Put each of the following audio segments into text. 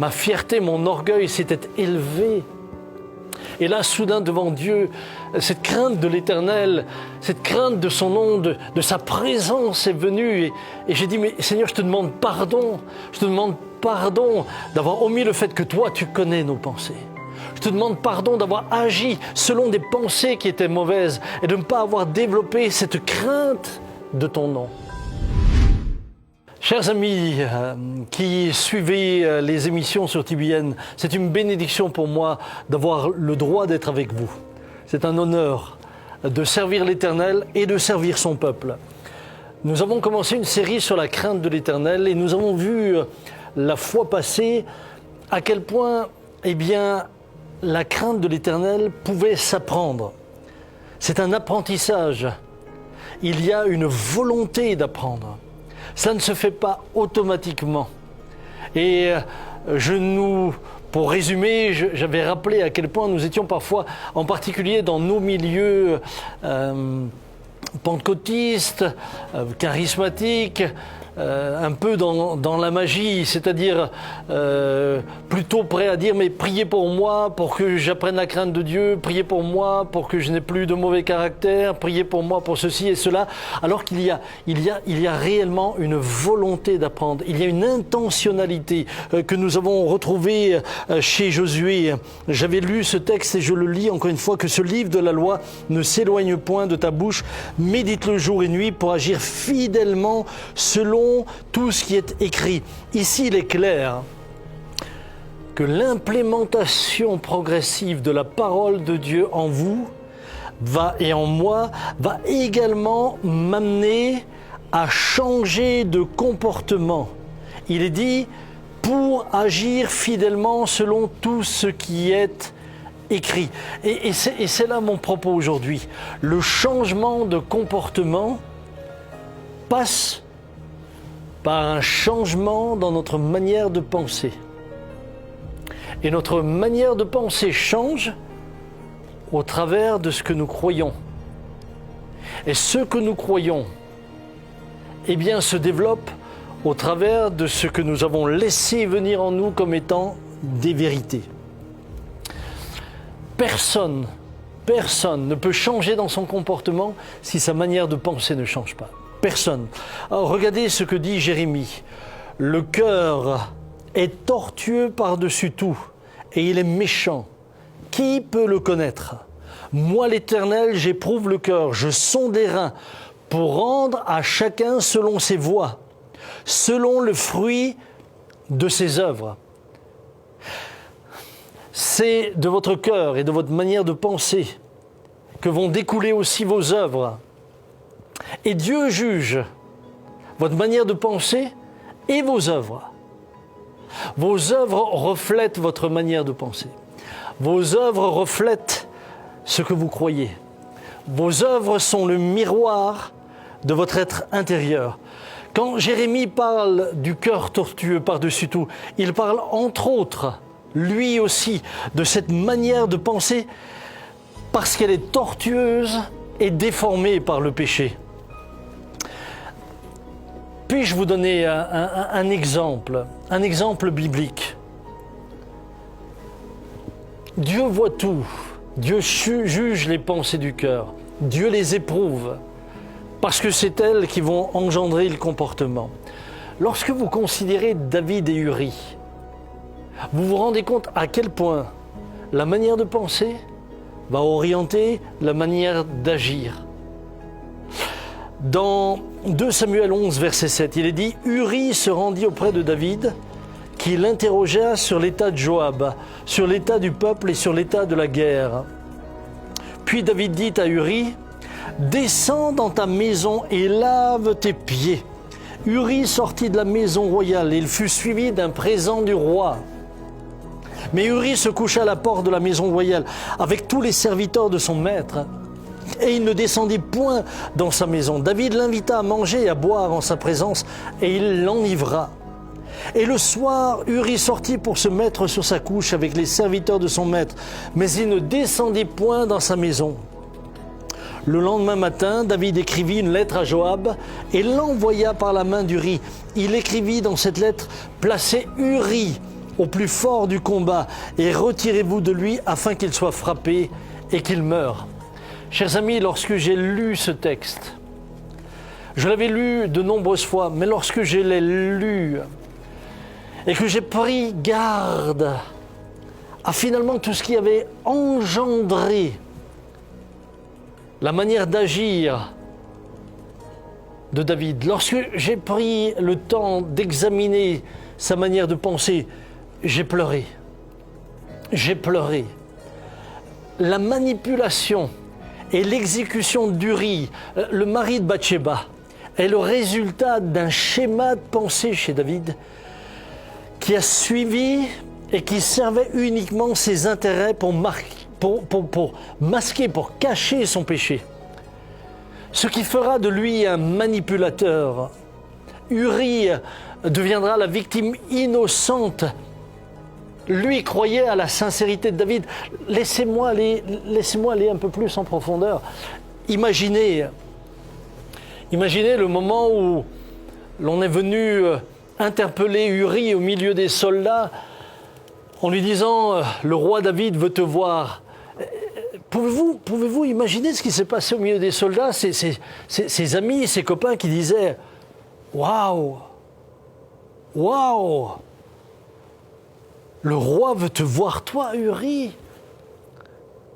ma fierté, mon orgueil s'était élevé. Et là, soudain, devant Dieu, cette crainte de l'Éternel, cette crainte de son nom, de sa présence est venue. Et j'ai dit, mais Seigneur, je te demande pardon. Je te demande pardon d'avoir omis le fait que toi, tu connais nos pensées. Je te demande pardon d'avoir agi selon des pensées qui étaient mauvaises et de ne pas avoir développé cette crainte de ton nom. Chers amis qui suivez les émissions sur TBN, c'est une bénédiction pour moi d'avoir le droit d'être avec vous. C'est un honneur de servir l'Éternel et de servir son peuple. Nous avons commencé une série sur la crainte de l'Éternel et nous avons vu la fois passée à quel point, la crainte de l'Éternel pouvait s'apprendre. C'est un apprentissage. Il y a une volonté d'apprendre. Ça ne se fait pas automatiquement. Et pour résumer, j'avais rappelé à quel point nous étions parfois, en particulier dans nos milieux pentecôtistes, charismatiques, un peu dans la magie, c'est-à-dire plutôt prêt à dire mais priez pour moi pour que j'apprenne la crainte de Dieu, priez pour moi pour que je n'ai plus de mauvais caractère, priez pour moi pour ceci et cela, alors qu'il y a réellement une volonté d'apprendre, il y a une intentionnalité que nous avons retrouvée chez Josué. J'avais lu ce texte et je le lis encore une fois, que ce livre de la loi ne s'éloigne point de ta bouche, médite-le jour et nuit pour agir fidèlement selon tout ce qui est écrit. Ici, il est clair que l'implémentation progressive de la parole de Dieu en vous et en moi va également m'amener à changer de comportement. Il est dit pour agir fidèlement selon tout ce qui est écrit. Et c'est là mon propos aujourd'hui. Le changement de comportement passe par un changement dans notre manière de penser. Et notre manière de penser change au travers de ce que nous croyons. Et ce que nous croyons, se développe au travers de ce que nous avons laissé venir en nous comme étant des vérités. Personne ne peut changer dans son comportement si sa manière de penser ne change pas. Personne. Alors, regardez ce que dit Jérémie. Le cœur est tortueux par-dessus tout et il est méchant. Qui peut le connaître? Moi, l'Éternel, j'éprouve le cœur, je sonde les reins pour rendre à chacun selon ses voies, selon le fruit de ses œuvres. C'est de votre cœur et de votre manière de penser que vont découler aussi vos œuvres. Et Dieu juge votre manière de penser et vos œuvres. Vos œuvres reflètent votre manière de penser. Vos œuvres reflètent ce que vous croyez. Vos œuvres sont le miroir de votre être intérieur. Quand Jérémie parle du cœur tortueux par-dessus tout, il parle entre autres, lui aussi, de cette manière de penser parce qu'elle est tortueuse et déformée par le péché. Puis-je vous donner un exemple biblique? Dieu voit tout. Dieu juge les pensées du cœur. Dieu les éprouve parce que c'est elles qui vont engendrer le comportement. Lorsque vous considérez David et Uri, vous vous rendez compte à quel point la manière de penser va orienter la manière d'agir. Dans 2 Samuel 11, verset 7, il est dit « Uri se rendit auprès de David, qui l'interrogea sur l'état de Joab, sur l'état du peuple et sur l'état de la guerre. Puis David dit à Uri, « Descends dans ta maison et lave tes pieds. » Uri sortit de la maison royale et il fut suivi d'un présent du roi. Mais Uri se coucha à la porte de la maison royale avec tous les serviteurs de son maître. Et il ne descendit point dans sa maison. David l'invita à manger et à boire en sa présence, et il l'enivra. Et le soir, Uri sortit pour se mettre sur sa couche avec les serviteurs de son maître, mais il ne descendit point dans sa maison. Le lendemain matin, David écrivit une lettre à Joab et l'envoya par la main d'Uri. Il écrivit dans cette lettre « Placez Uri au plus fort du combat et retirez-vous de lui afin qu'il soit frappé et qu'il meure. Chers amis, lorsque j'ai lu ce texte, je l'avais lu de nombreuses fois, mais lorsque je l'ai lu et que j'ai pris garde à finalement tout ce qui avait engendré la manière d'agir de David, lorsque j'ai pris le temps d'examiner sa manière de penser, j'ai pleuré. J'ai pleuré. La manipulation et l'exécution d'Uri, le mari de Bathsheba, est le résultat d'un schéma de pensée chez David qui a suivi et qui servait uniquement ses intérêts pour masquer, pour cacher son péché. Ce qui fera de lui un manipulateur. Uri deviendra la victime innocente. Lui croyait à la sincérité de David. Laissez-moi aller un peu plus en profondeur. Imaginez le moment où l'on est venu interpeller Uri au milieu des soldats en lui disant « Le roi David veut te voir ». Pouvez-vous imaginer ce qui s'est passé au milieu des soldats, ses amis, ses copains qui disaient « Waouh, waouh, le roi veut te voir toi, Uri.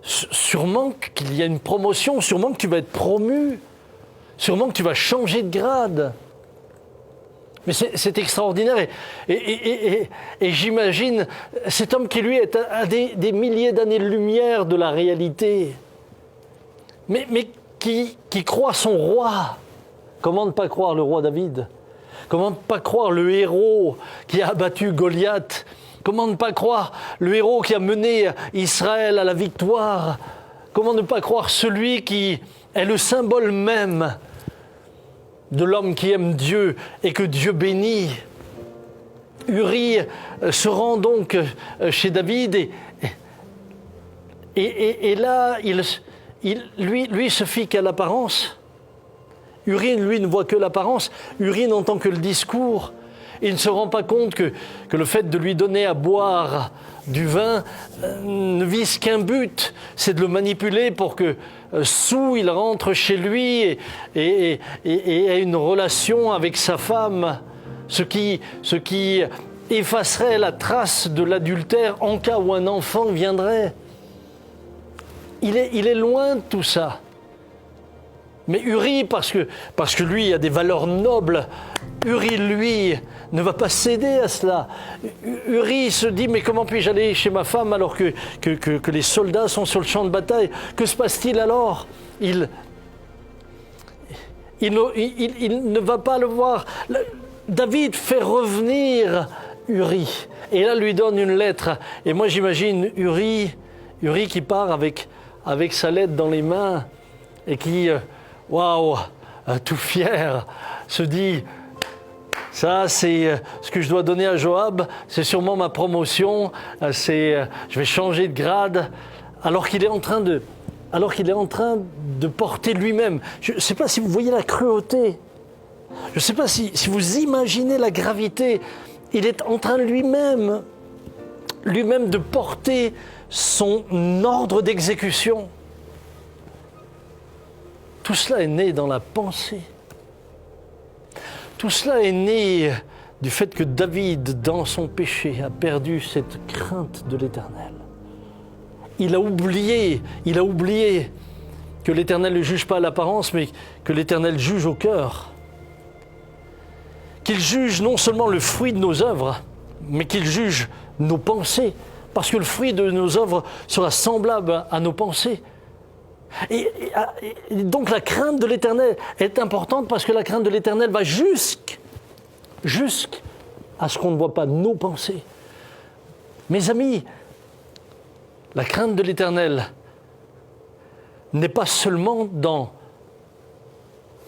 Sûrement qu'il y a une promotion, sûrement que tu vas être promu, sûrement que tu vas changer de grade. » Mais c'est extraordinaire et j'imagine cet homme qui lui est à des milliers d'années-lumière de la réalité, mais qui croit son roi. Comment ne pas croire le roi David? Comment ne pas croire le héros qui a abattu Goliath? Comment ne pas croire le héros qui a mené Israël à la victoire? Comment ne pas croire celui qui est le symbole même de l'homme qui aime Dieu et que Dieu bénit? Uri se rend donc chez David et là, lui se fie qu'à l'apparence. Uri, lui, ne voit que l'apparence. Uri n'entend que le discours. Il ne se rend pas compte que le fait de lui donner à boire du vin ne vise qu'un but, c'est de le manipuler pour que saoul, il rentre chez lui et ait une relation avec sa femme, ce qui effacerait la trace de l'adultère en cas où un enfant viendrait. Il est loin de tout ça. Mais Uri, parce que lui a des valeurs nobles, Uri, lui, ne va pas céder à cela. Uri se dit, mais comment puis-je aller chez ma femme alors que les soldats sont sur le champ de bataille? Que se passe-t-il alors? Il ne va pas le voir. David fait revenir Uri. Et là, lui donne une lettre. Et moi, j'imagine Uri qui part avec sa lettre dans les mains et qui... waouh, tout fier, se dit, ça c'est ce que je dois donner à Joab, c'est sûrement ma promotion, je vais changer de grade, alors qu'il est en train de porter lui-même. Je ne sais pas si vous voyez la cruauté, je ne sais pas si vous imaginez la gravité, il est en train lui-même de porter son ordre d'exécution. Tout cela est né dans la pensée. Tout cela est né du fait que David, dans son péché, a perdu cette crainte de l'Éternel. Il a oublié que l'Éternel ne juge pas à l'apparence, mais que l'Éternel juge au cœur. Qu'il juge non seulement le fruit de nos œuvres, mais qu'il juge nos pensées, parce que le fruit de nos œuvres sera semblable à nos pensées. Et donc la crainte de l'Éternel est importante parce que la crainte de l'Éternel va jusqu'à ce qu'on ne voit pas nos pensées. Mes amis, la crainte de l'Éternel n'est pas seulement dans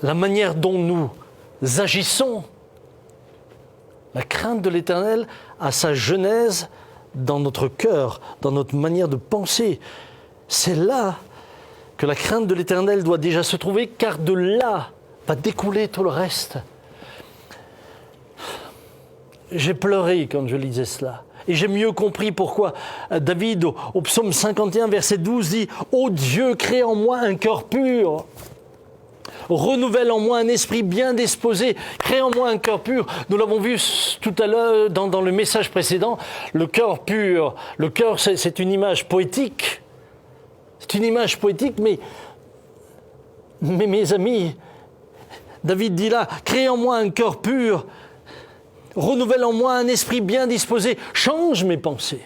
la manière dont nous agissons. La crainte de l'Éternel a sa genèse dans notre cœur, dans notre manière de penser. C'est là que la crainte de l'Éternel doit déjà se trouver, car de là va découler tout le reste. J'ai pleuré quand je lisais cela. Et j'ai mieux compris pourquoi David, au psaume 51, verset 12, dit « Ô Dieu, crée en moi un cœur pur ». Renouvelle en moi un esprit bien disposé, crée en moi un cœur pur. Nous l'avons vu tout à l'heure dans le message précédent, le cœur pur. Le cœur, c'est une image poétique. C'est une image poétique, mais mes amis, David dit là, crée en moi un cœur pur, renouvelle en moi un esprit bien disposé, change mes pensées.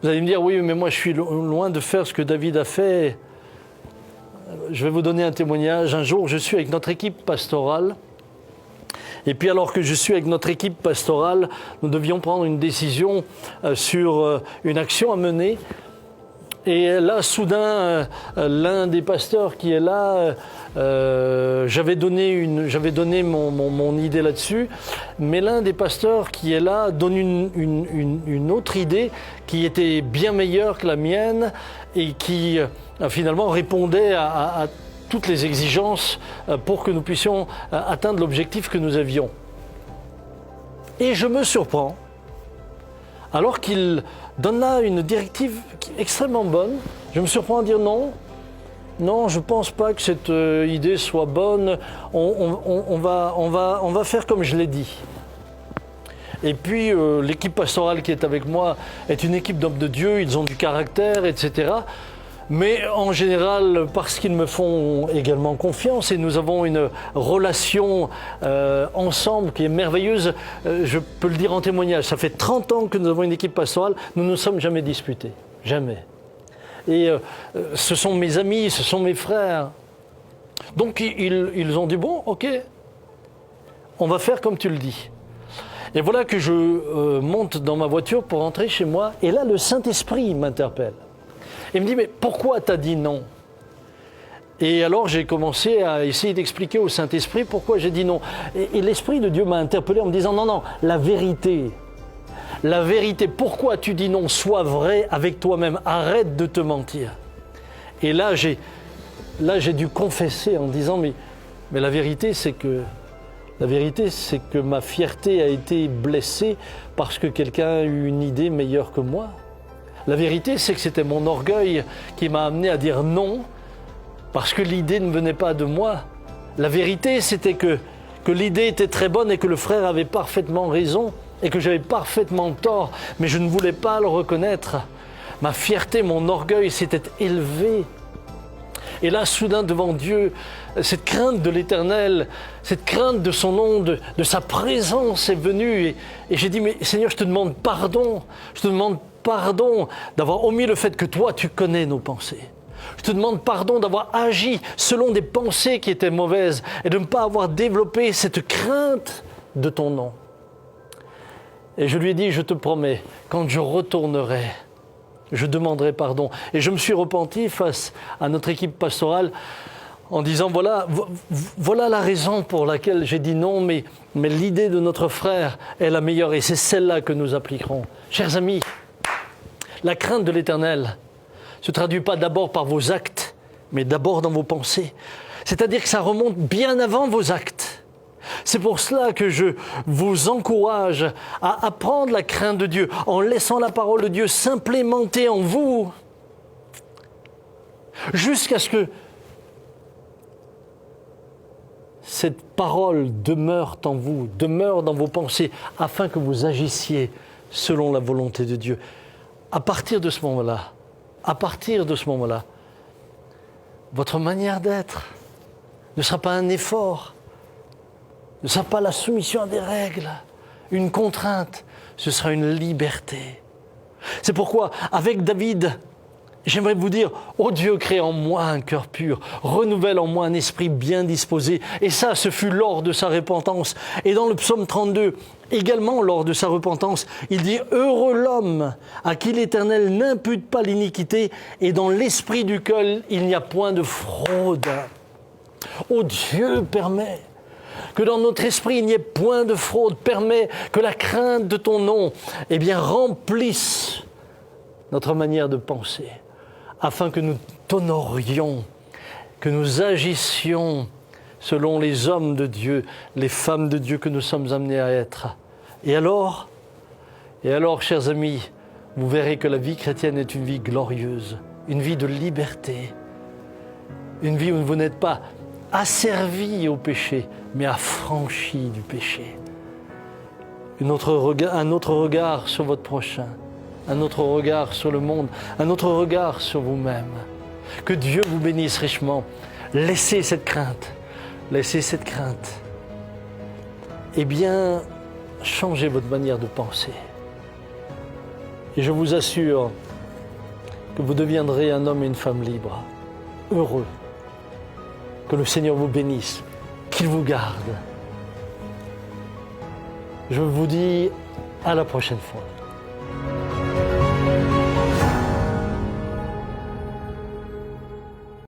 Vous allez me dire, oui, mais moi je suis loin de faire ce que David a fait. Je vais vous donner un témoignage. Un jour, je suis avec notre équipe pastorale. Et puis alors que je suis avec notre équipe pastorale, nous devions prendre une décision sur une action à mener. Et là, soudain, l'un des pasteurs qui est là, j'avais donné mon idée là-dessus, mais l'un des pasteurs qui est là donne une autre idée qui était bien meilleure que la mienne et qui finalement répondait à toutes les exigences pour que nous puissions atteindre l'objectif que nous avions. Et je me surprends, alors qu'il donne là une directive extrêmement bonne, je me surprends à dire non, je ne pense pas que cette idée soit bonne, on va faire comme je l'ai dit. Et puis l'équipe pastorale qui est avec moi est une équipe d'hommes de Dieu, ils ont du caractère, etc. Mais en général, parce qu'ils me font également confiance et nous avons une relation ensemble qui est merveilleuse, je peux le dire en témoignage, ça fait 30 ans que nous avons une équipe pastorale, nous ne nous sommes jamais disputés, jamais. Et ce sont mes amis, ce sont mes frères. Donc ils ont dit, bon, ok, on va faire comme tu le dis. Et voilà que je monte dans ma voiture pour rentrer chez moi, et là le Saint-Esprit m'interpelle. Il me dit, mais pourquoi t'as dit non? Et alors j'ai commencé à essayer d'expliquer au Saint-Esprit pourquoi j'ai dit non. Et l'Esprit de Dieu m'a interpellé en me disant, non, la vérité, pourquoi tu dis non? Sois vrai avec toi-même, arrête de te mentir. Et là j'ai dû confesser en disant, mais la vérité c'est que ma fierté a été blessée parce que quelqu'un a eu une idée meilleure que moi. La vérité, c'est que c'était mon orgueil qui m'a amené à dire non, parce que l'idée ne venait pas de moi. La vérité, c'était que l'idée était très bonne et que le frère avait parfaitement raison et que j'avais parfaitement tort, mais je ne voulais pas le reconnaître. Ma fierté, mon orgueil s'était élevé. Et là, soudain, devant Dieu, cette crainte de l'Éternel, cette crainte de son nom, de sa présence est venue. Et j'ai dit, mais Seigneur, je te demande pardon. Je te demande pardon d'avoir omis le fait que toi, tu connais nos pensées. Je te demande pardon d'avoir agi selon des pensées qui étaient mauvaises et de ne pas avoir développé cette crainte de ton nom. Et je lui ai dit, je te promets, quand je retournerai, je demanderai pardon. Et je me suis repenti face à notre équipe pastorale en disant, voilà la raison pour laquelle j'ai dit non, mais l'idée de notre frère est la meilleure et c'est celle-là que nous appliquerons. Chers amis, la crainte de l'Éternel ne se traduit pas d'abord par vos actes, mais d'abord dans vos pensées. C'est-à-dire que ça remonte bien avant vos actes. C'est pour cela que je vous encourage à apprendre la crainte de Dieu en laissant la parole de Dieu s'implémenter en vous jusqu'à ce que cette parole demeure en vous, demeure dans vos pensées afin que vous agissiez selon la volonté de Dieu. À partir de ce moment-là, votre manière d'être ne sera pas un effort, ne sera pas la soumission à des règles, une contrainte, ce sera une liberté. C'est pourquoi, avec David, j'aimerais vous dire, ô Dieu, crée en moi un cœur pur, renouvelle en moi un esprit bien disposé. Et ça, ce fut lors de sa repentance. Et dans le psaume 32, également lors de sa repentance, il dit, heureux l'homme à qui l'Éternel n'impute pas l'iniquité et dans l'esprit duquel il n'y a point de fraude. Ô Dieu, permet que dans notre esprit, il n'y ait point de fraude, permet que la crainte de ton nom, remplisse notre manière de penser, afin que nous t'honorions, que nous agissions selon les hommes de Dieu, les femmes de Dieu que nous sommes amenés à être. Et alors, Et alors, chers amis, vous verrez que la vie chrétienne est une vie glorieuse, une vie de liberté, une vie où vous n'êtes pas asservi au péché, mais affranchi du péché. Un autre regard sur votre prochain, un autre regard sur le monde, un autre regard sur vous-même. Que Dieu vous bénisse richement. Laissez cette crainte. Eh bien, changez votre manière de penser. Et je vous assure que vous deviendrez un homme et une femme libres, heureux. Que le Seigneur vous bénisse, qu'il vous garde. Je vous dis à la prochaine fois.